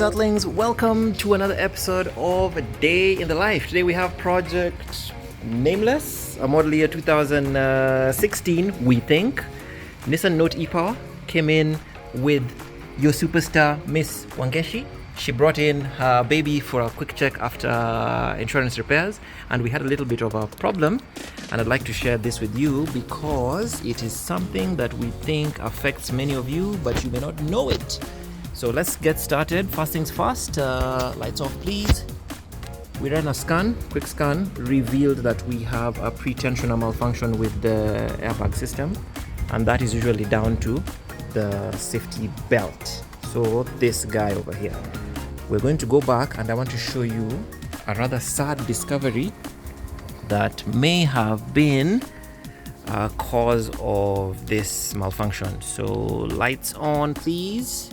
Greetings Earthlings, welcome to another episode of A Day in the Life. Today we have project Nameless, a model year 2016 we think. Nissan Note e-Power came in with your superstar Miss Wangeshi. She brought in her baby for a quick check after insurance repairs, and we had a little bit of a problem, and I'd like to share this with you because it is something that we think affects many of you, but you may not know it. So let's get started. First things first, lights off please. We ran a scan, quick scan, revealed that we have a pre-tensioner malfunction with the airbag system, and that is usually down to the safety belt. So this guy over here. We're going to go back and I want to show you a rather sad discovery that may have been a cause of this malfunction. So lights on please.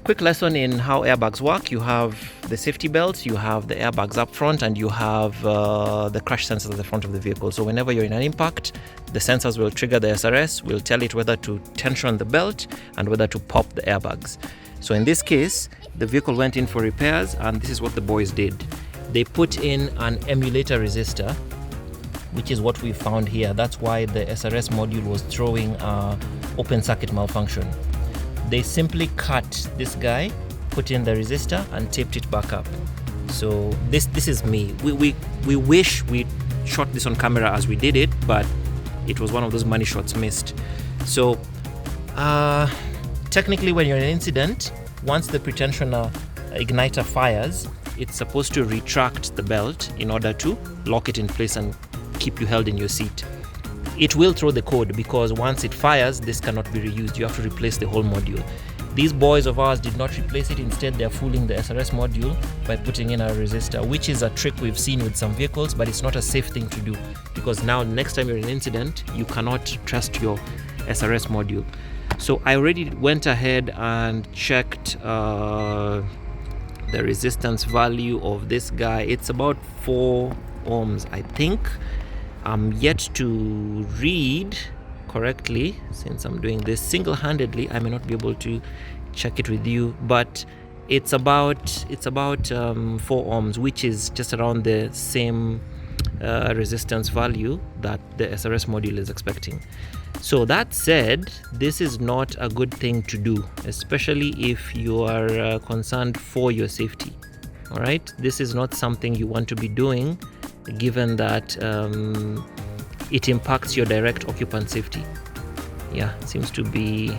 Quick lesson in how airbags work. You have the safety belts, you have the airbags up front, and you have the crash sensors at the front of the vehicle. So whenever you're in an impact, the sensors will trigger the SRS, will tell it whether to tension the belt and whether to pop the airbags. So in this case, the vehicle went in for repairs, and this is what the boys did. They put in an emulator resistor, which is what we found here. That's why the SRS module was throwing open circuit malfunction. They simply cut this guy, put in the resistor, and taped it back up. So this is me. We wish we shot this on camera as we did it, but it was one of those money shots missed. So technically, when you're in an incident, once the pretensioner igniter fires, it's supposed to retract the belt in order to lock it in place and keep you held in your seat. It will throw the code because once it fires, this cannot be reused. You have to replace the whole module. These boys of ours did not replace it. Instead, they're fooling the SRS module by putting in a resistor, which is a trick we've seen with some vehicles, but it's not a safe thing to do because now next time you're in an incident, you cannot trust your SRS module. So I already went ahead and checked the resistance value of this guy. It's about 4 ohms, I think. I'm yet to read correctly since I'm doing this single-handedly. I may not be able to check it with you, but it's about 4 ohms, which is just around the same resistance value that the SRS module is expecting. So that said, this is not a good thing to do, especially if you are concerned for your safety. All right, this is not something you want to be doing, given that it impacts your direct occupant safety. Yeah, it seems to be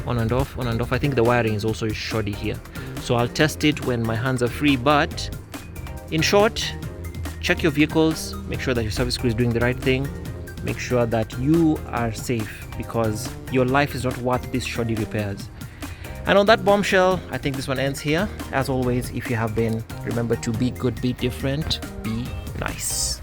on and off. I think the wiring is also shoddy here. So I'll test it when my hands are free, but in short, check your vehicles, make sure that your service crew is doing the right thing, make sure that you are safe because your life is not worth these shoddy repairs. And on that bombshell, I think this one ends here. As always, if you have been, remember to be good, be different, be nice.